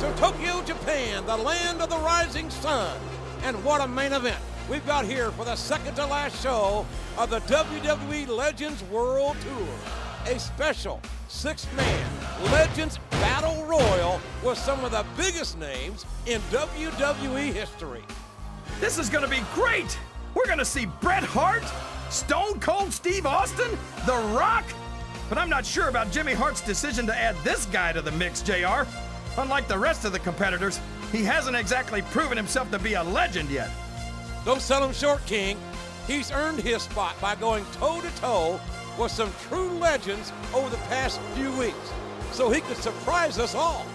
from Tokyo, Japan, the land of the rising sun. And what a main event we've got here for the second to last show of the WWE Legends World Tour. A special six-man Legends Battle Royal with some of the biggest names in WWE history. This is going to be great! We're going to see Bret Hart, Stone Cold Steve Austin, The Rock. But I'm not sure about Jimmy Hart's decision to add this guy to the mix, JR. Unlike the rest of the competitors, he hasn't exactly proven himself to be a legend yet. Don't sell him short, King. He's earned his spot by going toe-to-toe with some true legends over the past few weeks, so he could surprise us all.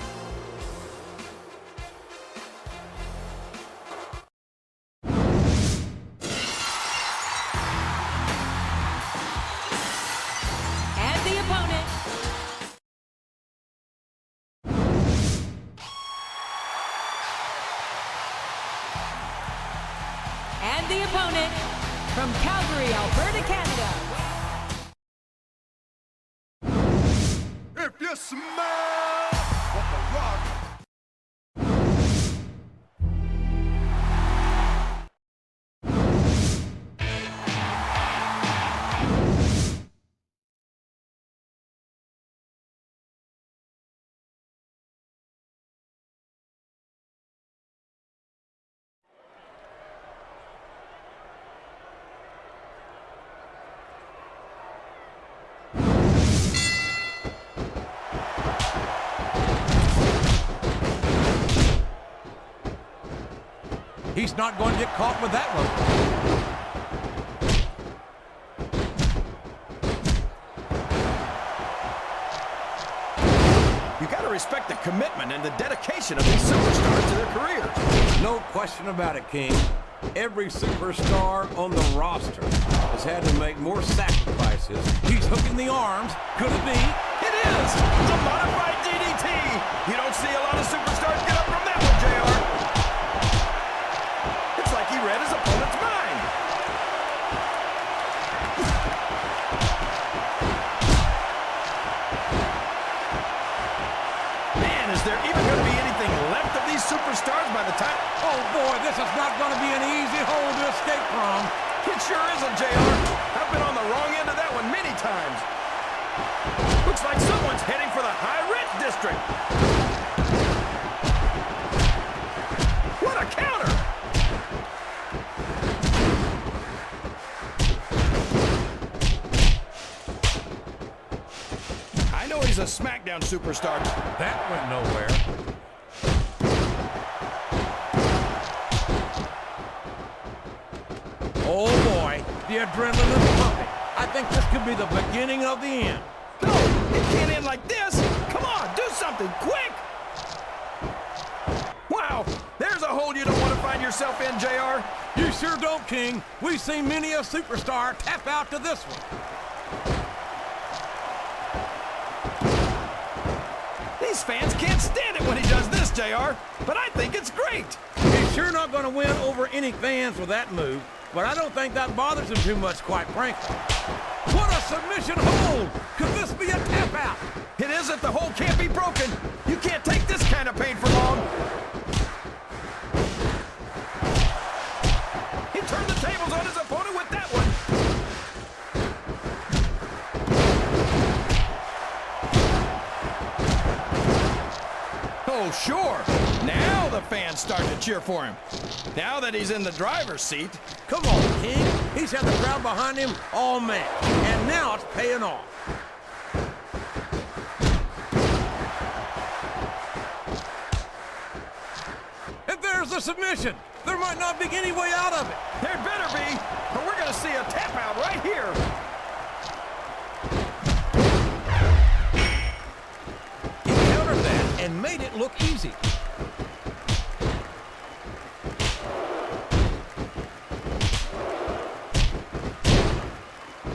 And the opponent, from Calgary, Alberta, Canada. If you smell what The Rock. He's not going to get caught with that one. You got to respect the commitment and the dedication of these superstars to their careers. No question about it, King. Every superstar on the roster has had to make more sacrifices. He's hooking the arms. Could it be? It is! The modified DDT! You don't see a lot of superstars get up from that one, JR. It's like he read his opponent's mind. Man, is there even going to be anything left of these superstars by the time... Oh boy, this is not going to be an easy hole to escape from. It sure isn't, JR. I've been on the wrong end of that one many times. Looks like someone's heading for the high-rent district. What a counter! I know he's a SmackDown superstar. That went nowhere. Oh boy, the adrenaline is pumping. I think this could be the beginning of the end. No, it can't end like this. Come on, do something quick. Wow, there's a hole you don't want to find yourself in, JR. You sure don't, King. We've seen many a superstar tap out to this one. These fans can't stand it when he does this, JR, but I think it's great. He's sure not going to win over any fans with that move, but I don't think that bothers him too much, quite frankly. What a submission hold! Could this be a tap out? It isn't. The hole can't be broken. You can't take this kind of pain for long. He turned the tables on his opponent with that one. Oh, sure. Now the fans start to cheer for him. Now that he's in the driver's seat. Come on, King. He's had the crowd behind him all match, and now it's paying off. And there's the submission. There might not be any way out of it. There better be, or we're going to see a tap out right here. He countered that and made it look easy.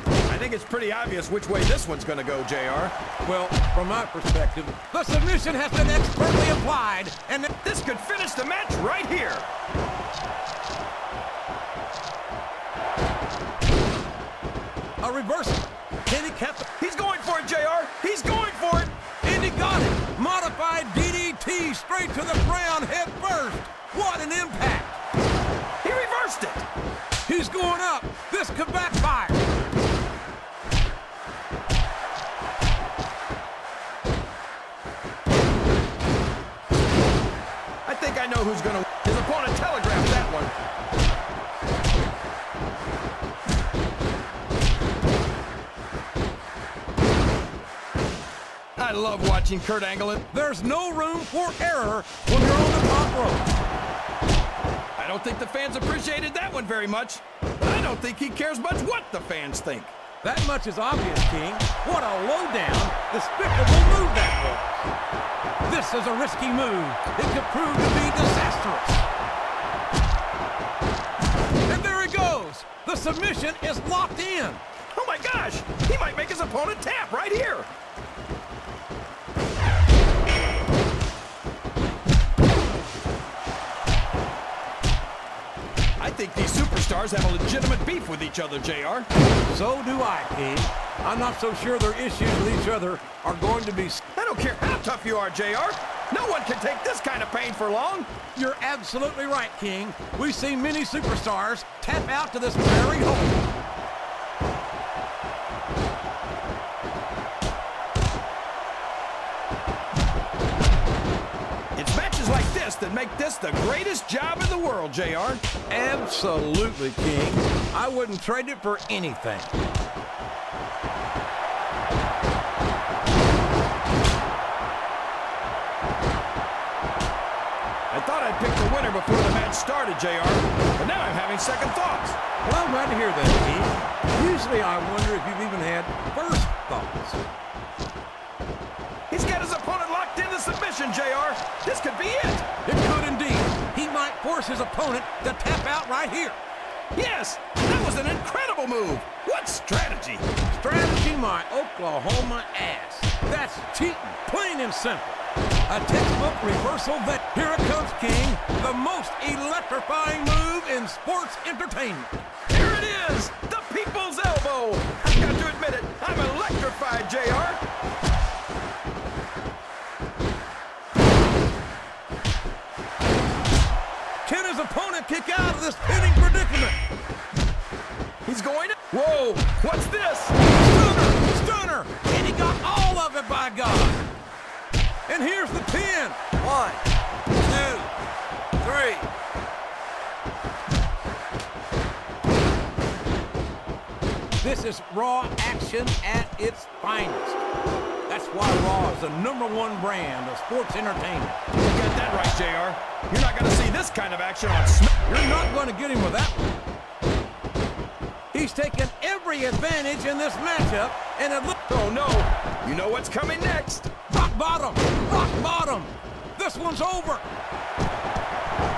I think it's pretty obvious which way this one's going to go, JR. Well, from my perspective, the submission has been expertly applied, and this could finish the match right here. a reversal. Can he cap it? He's going for it, JR. He's going for it. And he got it. Modified DDT Knee straight to the ground, head first. What an impact. He reversed it. He's going up. This could backfire. I think I know who's going to... His opponent telegraphed that one. I love watching Kurt Angle. There's no room for error when you're on the top rope. I don't think the fans appreciated that one very much. But I don't think he cares much what the fans think. That much is obvious, King. What a low-down, despicable move that was. This is a risky move. It could prove to be disastrous. And there he goes. The submission is locked in. Oh my gosh! He might make his opponent tap right here. I think these superstars have a legitimate beef with each other, JR. So do I, King. I'm not so sure their issues with each other are going to be... I don't care how tough you are, JR. No one can take this kind of pain for long. You're absolutely right, King. We've seen many superstars tap out to this very hole. It's matches like this that make this the greatest job in the world, JR. Absolutely, King. I wouldn't trade it for anything. I thought I'd pick the winner before the match started, JR, but now I'm having second thoughts. Well, I'm glad to hear that, King. Usually I wonder if you've even had first thoughts. He's got his opponent locked in the submission, JR. This could be it. It could indeed. He might force his opponent to tap out right here. Yes, that was an incredible move. What strategy? Strategy, my Oklahoma ass. That's cheating, plain and simple. A textbook reversal that... Here it comes, King. The most electrifying move in sports entertainment. Here it is, the people's elbow. I've got to admit it, I'm electrified, JR. Can his opponent kick out of this pinning predicament? He's going to... Whoa, what's this? Stunner! Stunner! And he got all of it, by God! And here's the pin. 1, 2, 3. This is Raw action at its finest. That's why Raw is the #1 brand of sports entertainment. You got that right, JR. You're not going to see this kind of action on SmackDown. You're not going to get him with that one. He's taken every advantage in this matchup, and it looks... Oh, no. You know what's coming next. Rock bottom! Rock bottom! This one's over!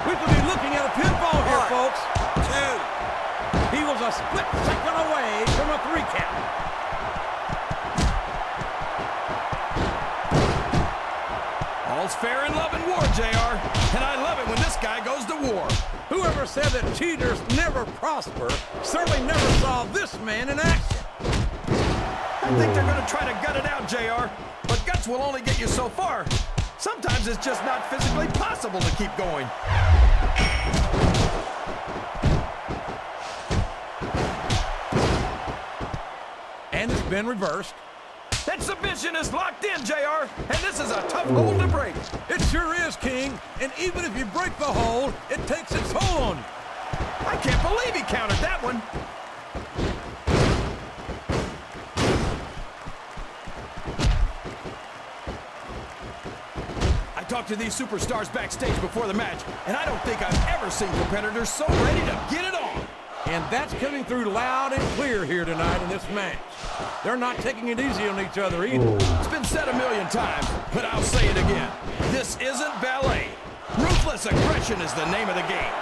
We could be looking at a pinfall here, folks. 2. He was a split second away from a 3 count. All's fair in love and war, JR. And I love it when this guy goes to war. Whoever said that cheaters never prosper certainly never saw this man in action. I think they're going to try to gut it out, JR. But guts will only get you so far. Sometimes it's just not physically possible to keep going. And it's been reversed. That submission is locked in, JR, and this is a tough hold to break. It sure is, King. And even if you break the hold, it takes its toll on you. I can't believe he countered that one. I talked to these superstars backstage before the match, and I don't think I've ever seen competitors so ready to get it on. And that's coming through loud and clear here tonight in this match. They're not taking it easy on each other either. It's been said a million times, but I'll say it again. This isn't ballet. Ruthless aggression is the name of the game.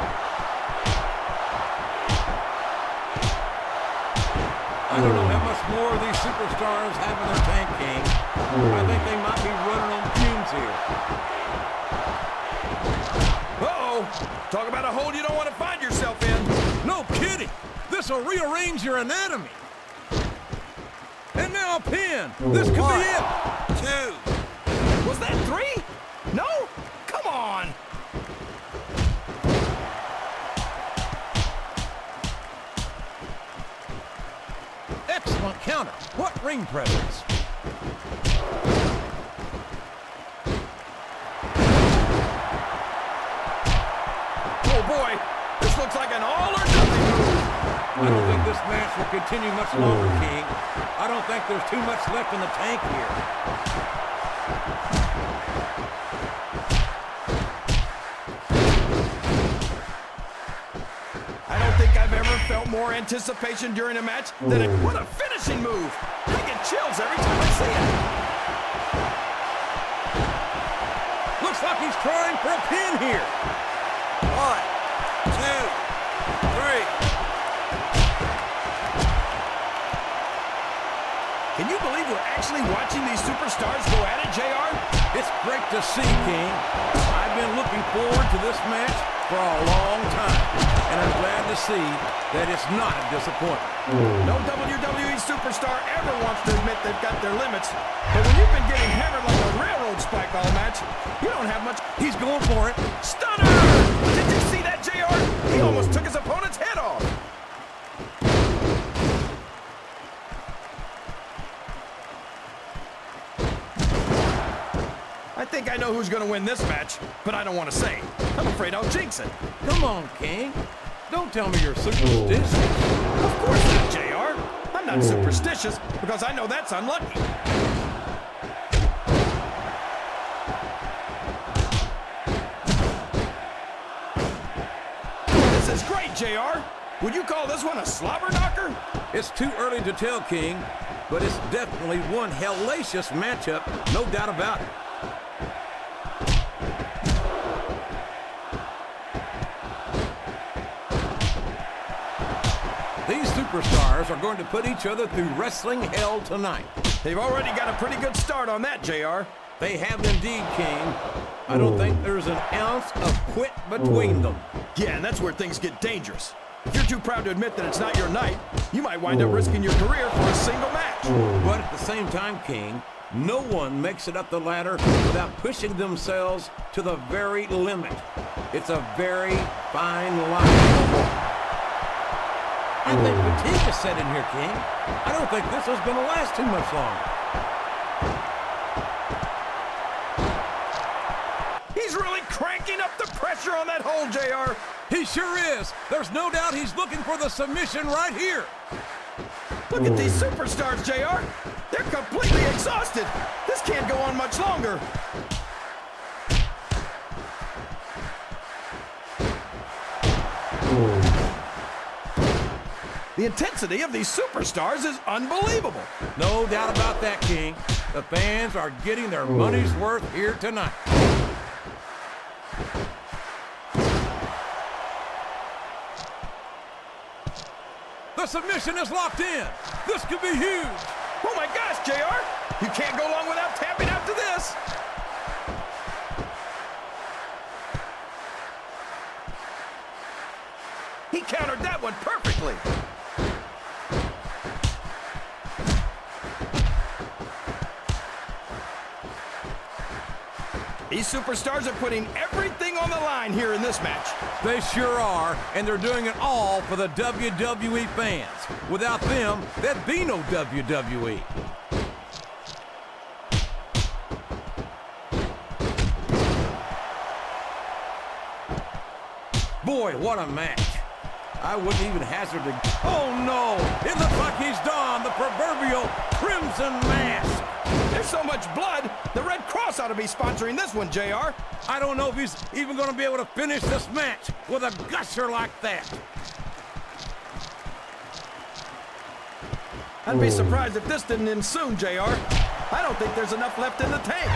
I don't know how much more these superstars have in their tank, King. I think they might be running on fumes here. Uh-oh. Talk about a hole you don't want to find yourself in. No kidding. This will rearrange your anatomy. And now a pin. This could be it. 2. Was that 3? No? What ring presence? Oh boy, this looks like an all or nothing move. I don't think this match will continue much longer, King. I don't think there's too much left in the tank here. I don't think I've ever felt more anticipation during a match than what a finishing move. I get chills every time I see it. Looks like he's trying for a pin here. 1, 2, 3. Can you believe we're actually watching these superstars go at it, JR? It's great to see, King. I've been looking forward to this match for a long time, and I'm glad to see that it's not a disappointment. No WWE superstar ever wants to admit they've got their limits, but when you've been getting hammered like a railroad spike all match, you don't have much. He's going for it. Stunner! Did you see that, JR? He almost took his opponent's head off. I think I know who's going to win this match, but I don't want to say. I'm afraid I'll jinx it. Come on, King. Don't tell me you're superstitious. Of course not, JR. I'm not superstitious because I know that's unlucky. This is great, JR. Would you call this one a slobber knocker? It's too early to tell, King, but it's definitely one hellacious matchup, no doubt about it. These superstars are going to put each other through wrestling hell tonight. They've already got a pretty good start on that, JR. They have indeed, King. I don't think there's an ounce of quit between them. Yeah, and that's where things get dangerous. If you're too proud to admit that it's not your night, you might wind up risking your career for a single match. But at the same time, King, no one makes it up the ladder without pushing themselves to the very limit. It's a very fine line. I think fatigue is set in here, King. I don't think this is going to last too much longer. He's really cranking up the pressure on that hole, JR. He sure is. There's no doubt he's looking for the submission right here. Look at these superstars, JR. They're completely exhausted. This can't go on much longer. The intensity of these superstars is unbelievable. No doubt about that, King. The fans are getting their money's worth here tonight. The submission is locked in. This could be huge. Oh my gosh, JR. You can't go long without tapping out to this. He countered that one perfectly. These superstars are putting everything on the line here in this match. They sure are, and they're doing it all for the WWE fans. Without them, there'd be no WWE. Boy, what a match. I wouldn't even hazard to... Oh, no! It looks like he's donned the proverbial crimson mask. There's so much blood, the Red Cross ought to be sponsoring this one, JR. I don't know if he's even going to be able to finish this match with a gusher like that. I'd be surprised if this didn't end soon, JR. I don't think there's enough left in the tank.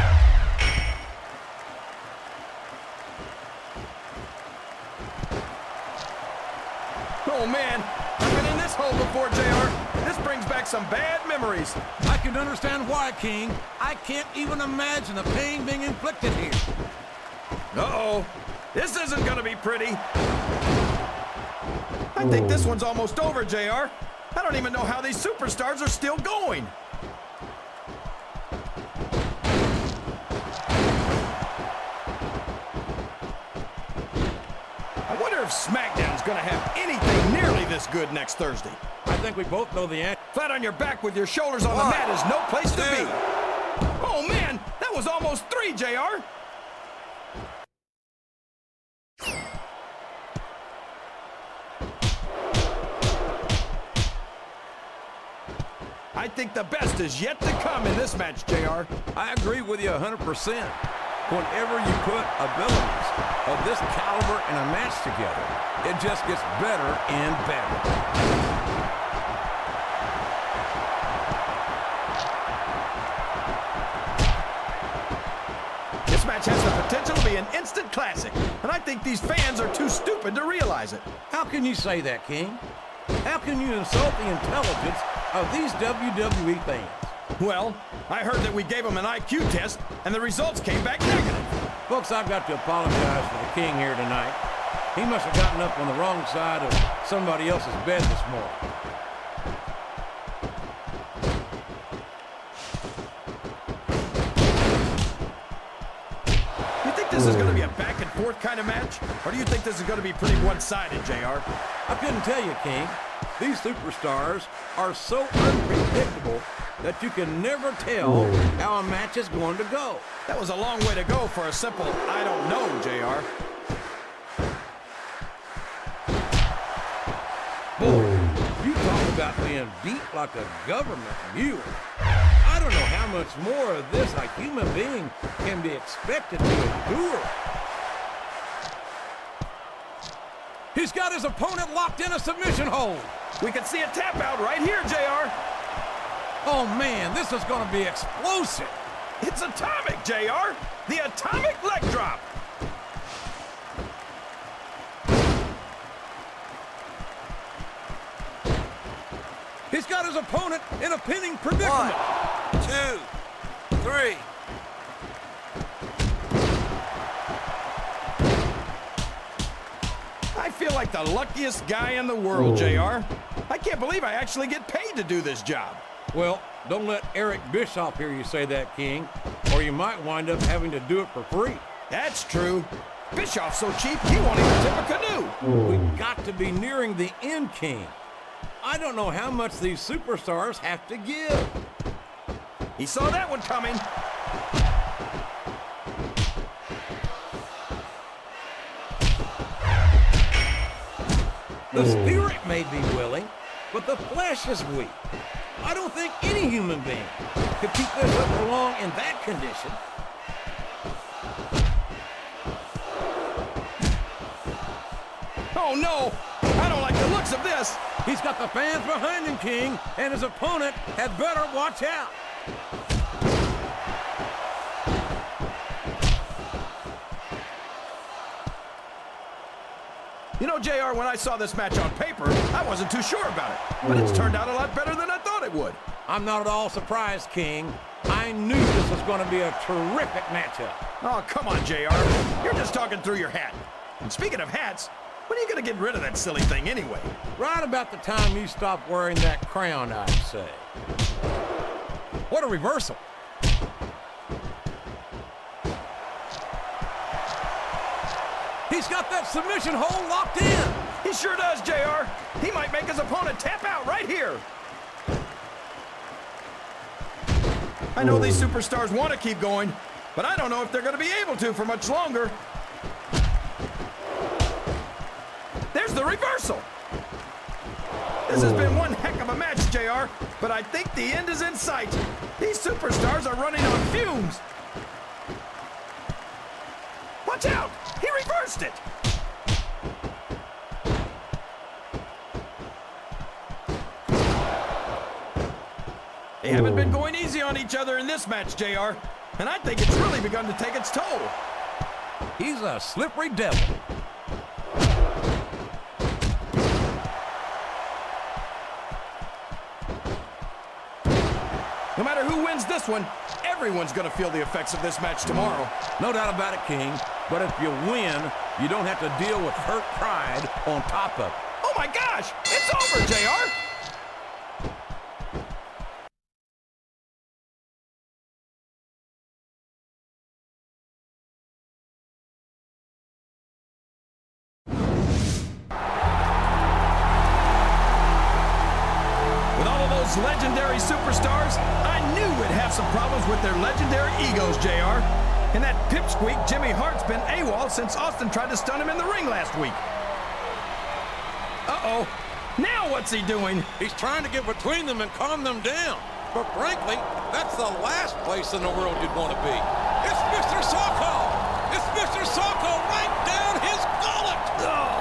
Oh, man. I've been in this hole before, JR. This brings back some bad memories. I can understand why, King. I can't even imagine the pain being inflicted here. Uh-oh. This isn't going to be pretty. I think this one's almost over, JR. I don't even know how these superstars are still going. I wonder if SmackDown's going to have anything nearly this good next Thursday. I think we both know the answer. Flat on your back with your shoulders on the mat is no place to be. Oh, man, that was almost 3, JR. I think the best is yet to come in this match, JR. I agree with you 100%. Whenever you put abilities of this caliber in a match together, it just gets better and better. This match has the potential to be an instant classic, and I think these fans are too stupid to realize it. How can you say that, King? How can you insult the intelligence of these WWE fans? Well, I heard that we gave them an IQ test, and the results came back negative. Folks, I've got to apologize for the King here tonight. He must have gotten up on the wrong side of somebody else's bed this morning. You think this is going to be a back-and-forth kind of match? Or do you think this is going to be pretty one-sided, JR? I couldn't tell you, King. These superstars are so unpredictable that you can never tell how a match is going to go. That was a long way to go for a simple, I don't know, JR. Boy, you talk about being beat like a government mule. I don't know how much more of this a human being can be expected to endure. He's got his opponent locked in a submission hold. We can see a tap out right here, JR. Oh, man, this is going to be explosive. It's atomic, JR. The atomic leg drop. He's got his opponent in a pinning predicament. 1, 2, 3. I feel like the luckiest guy in the world, JR. I can't believe I actually get paid to do this job. Well, don't let Eric Bischoff hear you say that, King, or you might wind up having to do it for free. That's true. Bischoff's so cheap, he won't even tip a canoe. We've got to be nearing the end, King. I don't know how much these superstars have to give. He saw that one coming. The spirit may be willing, but the flesh is weak. I don't think any human being could keep this up for long in that condition. Oh, no. I don't like the looks of this. He's got the fans behind him, King, and his opponent had better watch out. You know, JR, when I saw this match on paper, I wasn't too sure about it. But it's turned out a lot better than I thought it would. I'm not at all surprised, King. I knew this was going to be a terrific matchup. Oh, come on, JR. You're just talking through your hat. And speaking of hats, when are you going to get rid of that silly thing anyway? Right about the time you stop wearing that crown, I'd say. What a reversal. He's got that submission hold locked in. He sure does, JR. He might make his opponent tap out right here. I know these superstars want to keep going, but I don't know if they're going to be able to for much longer. There's the reversal. This has been one heck of a match, JR, but I think the end is in sight. These superstars are running on fumes. Watch out! He reversed it! They haven't been going easy on each other in this match, JR, and I think it's really begun to take its toll. He's a slippery devil. No matter who wins this one, everyone's going to feel the effects of this match tomorrow. No doubt about it, King. But if you win, you don't have to deal with hurt pride on top of it. Oh my gosh! It's over, JR! these legendary superstars, I knew we'd have some problems with their legendary egos, JR. And that pipsqueak Jimmy Hart's been AWOL since Austin tried to stun him in the ring last week. Uh-oh. Now what's he doing? He's trying to get between them and calm them down. But frankly, that's the last place in the world you'd want to be. It's Mr. Socko! It's Mr. Socko right down his gullet! Oh,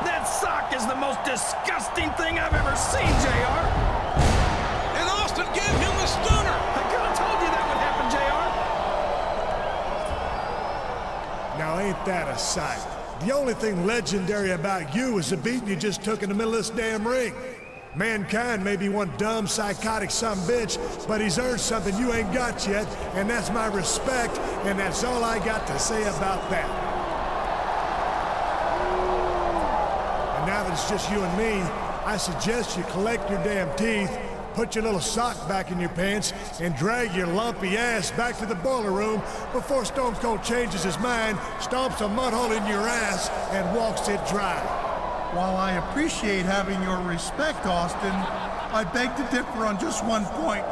that sock is the most disgusting thing I've ever seen, JR. And Austin gave him the stunner! I could have told you that would happen, JR. Now ain't that a sight? The only thing legendary about you is the beating you just took in the middle of this damn ring. Mankind may be one dumb, psychotic sumbitch, but he's earned something you ain't got yet, and that's my respect, and that's all I got to say about that. And now that it's just you and me, I suggest you collect your damn teeth, put your little sock back in your pants, and drag your lumpy ass back to the boiler room before Stone Cold changes his mind, stomps a mud hole in your ass, and walks it dry. While I appreciate having your respect, Austin, I beg to differ on just one point.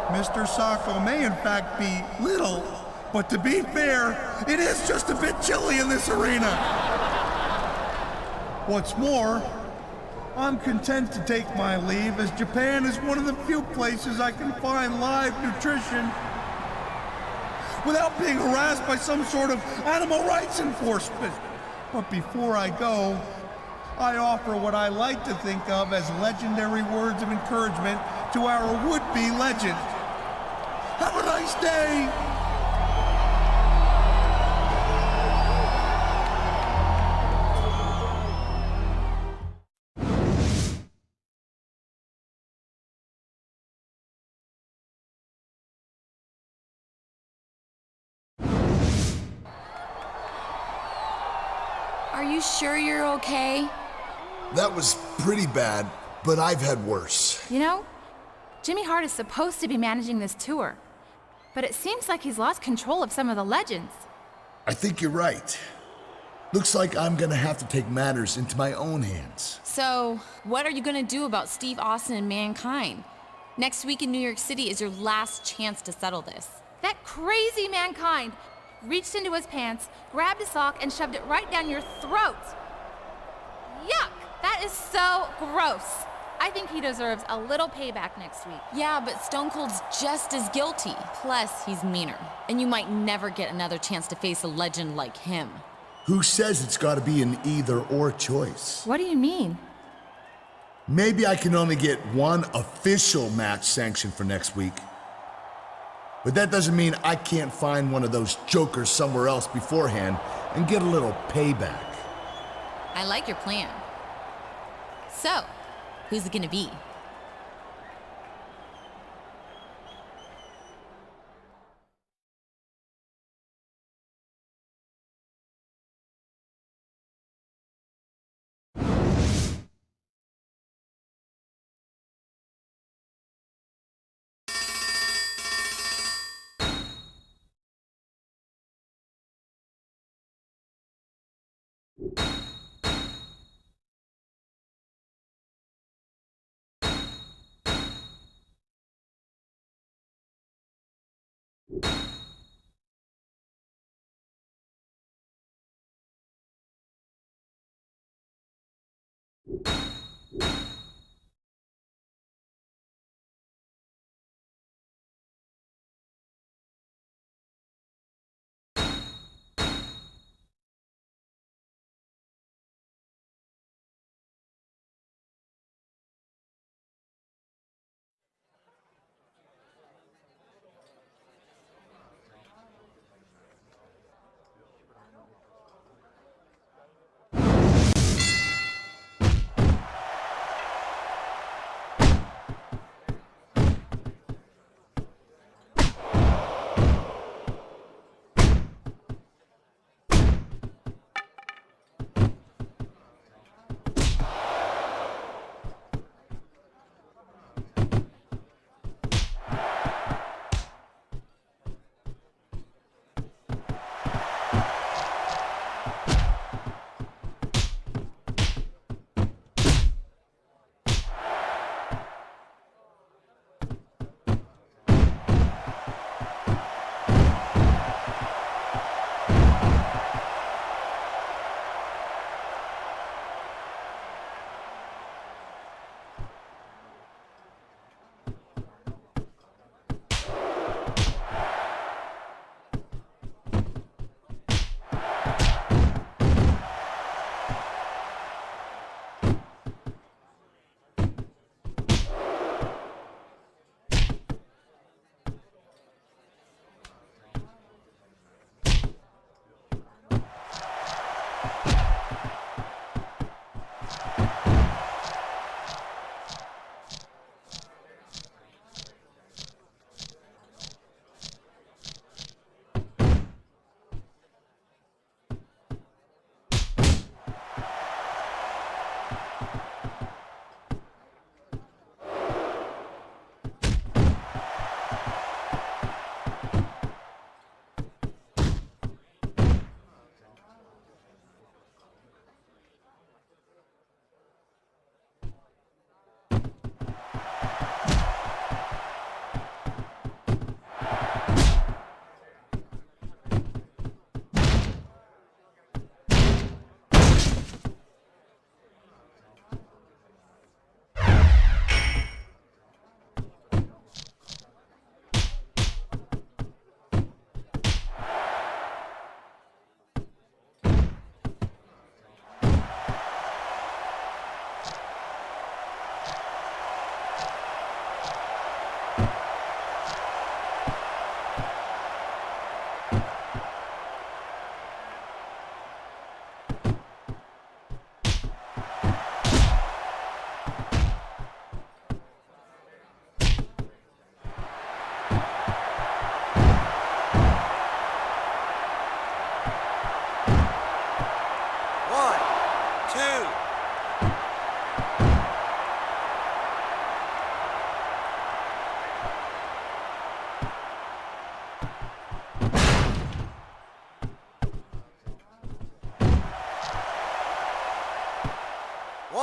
Mr. Socko may in fact be little, but to be fair, it is just a bit chilly in this arena. What's more, I'm content to take my leave, as Japan is one of the few places I can find live nutrition without being harassed by some sort of animal rights enforcement. But before I go, I offer what I like to think of as legendary words of encouragement to our would-be legend. Have a nice day! Are you sure you're okay? That was pretty bad, but I've had worse. You know, Jimmy Hart is supposed to be managing this tour, but it seems like he's lost control of some of the legends. I think you're right. Looks like I'm gonna have to take matters into my own hands. So, what are you gonna do about Steve Austin and Mankind? Next week in New York City is your last chance to settle this. That crazy Mankind reached into his pants, grabbed a sock, and shoved it right down your throat. Yuck! That is so gross. I think he deserves a little payback next week. Yeah, but Stone Cold's just as guilty. Plus, he's meaner. And you might never get another chance to face a legend like him. Who says it's gotta be an either-or choice? What do you mean? Maybe I can only get one official match sanctioned for next week. But that doesn't mean I can't find one of those jokers somewhere else beforehand and get a little payback. I like your plan. So, who's it gonna be?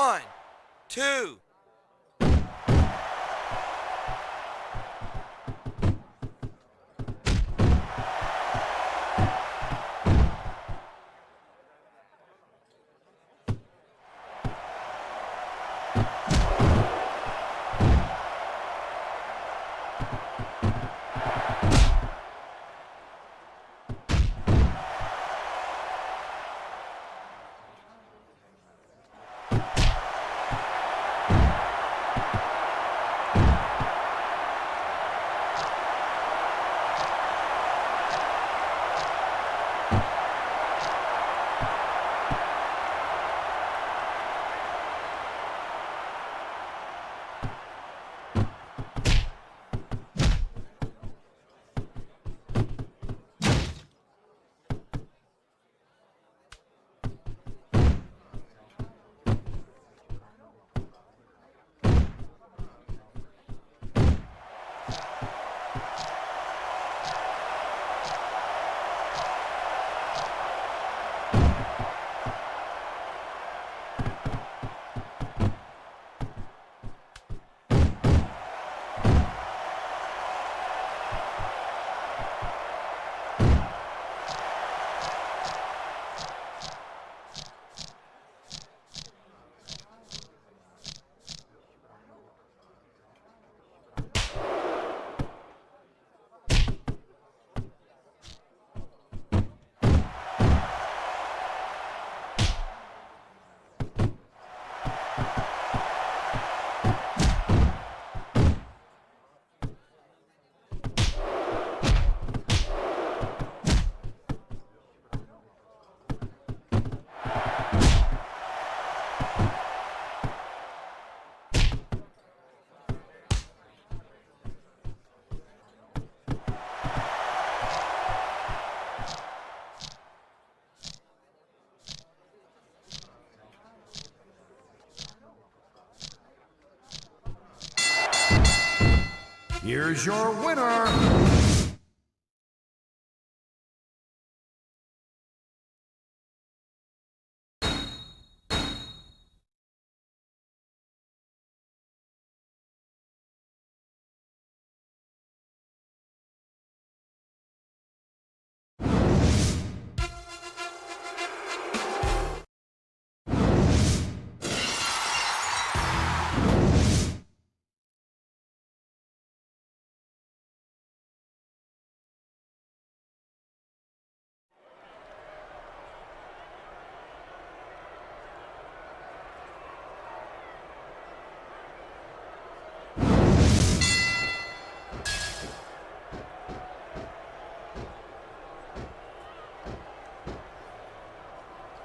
1, 2. Here's your winner.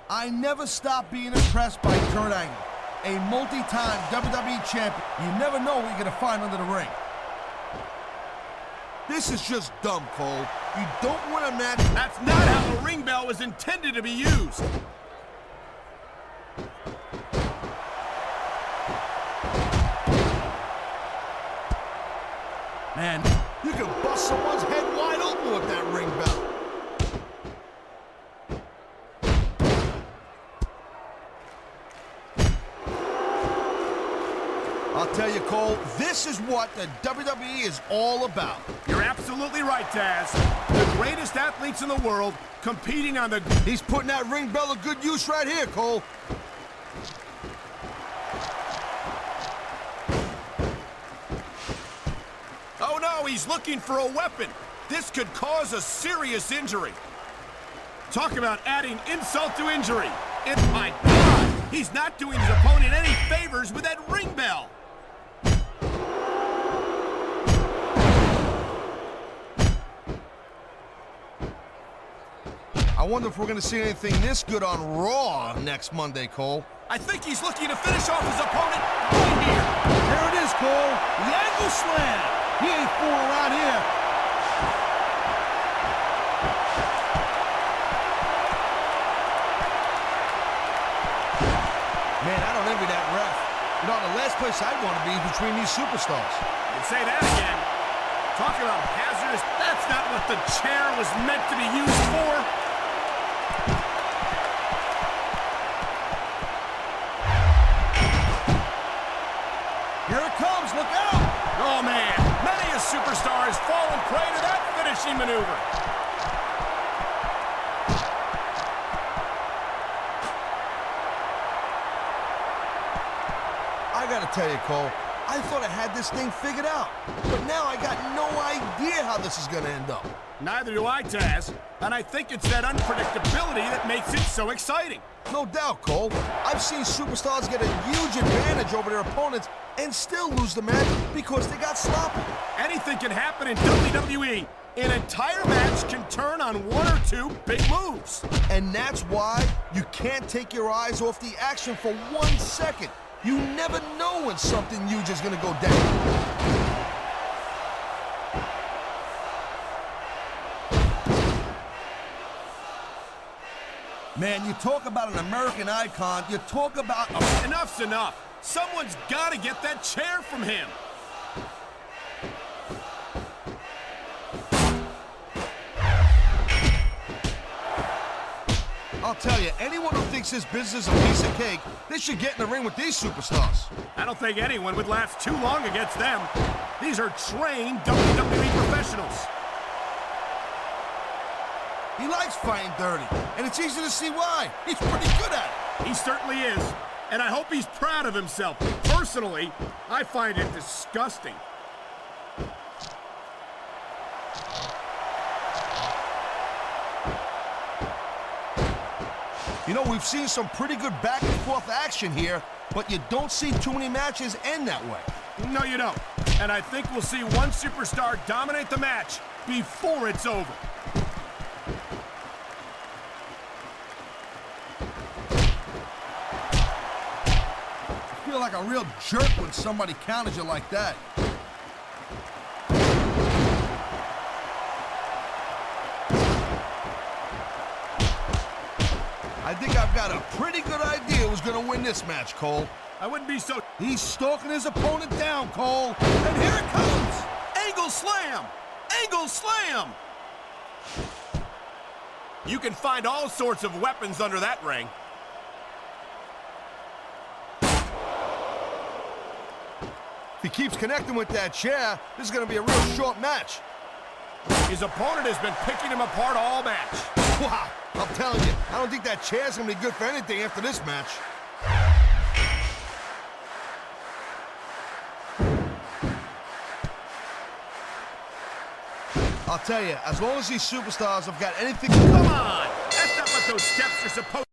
I never stop being impressed by Kurt Angle, a multi-time WWE champion. You never know what you're gonna find under the ring. This is just dumb, Cole. You don't win a match. That's not how the ring bell was intended to be used. Man, you can bust someone's head wide open with that ring bell. I'll tell you, Cole, this is what the WWE is all about. You're absolutely right, Taz. The greatest athletes in the world competing on the... He's putting that ring bell to good use right here, Cole. Oh, no, he's looking for a weapon. This could cause a serious injury. Talk about adding insult to injury. My God, he's not doing his opponent any favors with that ring bell. I wonder if we're going to see anything this good on Raw next Monday, Cole. I think he's looking to finish off his opponent right here. There it is, Cole. The angle slam. He ain't fooling around here. Man, I don't envy that ref. You know, the last place I'd want to be is between these superstars. You say that again. Talk about hazardous. That's not what the chair was meant to be used for. prey to that finishing maneuver. I gotta tell you, Cole, I thought I had this thing figured out. But now I got no idea how this is gonna end up. Neither do I, Taz. And I think it's that unpredictability that makes it so exciting. No doubt, Cole. I've seen superstars get a huge advantage over their opponents and still lose the match because they got sloppy. Anything can happen in WWE. An entire match can turn on one or two big moves. And that's why you can't take your eyes off the action for 1 second. You never know when something huge is gonna go down. Man, you talk about an American icon, you talk about... Enough's enough. Someone's got to get that chair from him. I'll tell you, anyone who thinks this business is a piece of cake, they should get in the ring with these superstars. I don't think anyone would last too long against them. These are trained WWE professionals. He likes fighting dirty, and it's easy to see why. He's pretty good at it. He certainly is, and I hope he's proud of himself. Personally, I find it disgusting. You know, we've seen some pretty good back-and-forth action here, but you don't see too many matches end that way. No, you don't. And I think we'll see one superstar dominate the match before it's over. I feel like a real jerk when somebody counters you like that. I think I've got a pretty good idea who's gonna win this match, Cole. I wouldn't be so... He's stalking his opponent down, Cole. And here it comes! Angle slam! Angle slam! You can find all sorts of weapons under that ring. If he keeps connecting with that chair, this is gonna be a real short match. His opponent has been picking him apart all match. Wow, I'm telling you, I don't think that chair's gonna be good for anything after this match. I'll tell you, as long as these superstars have got anything... Come on! That's not what those steps are supposed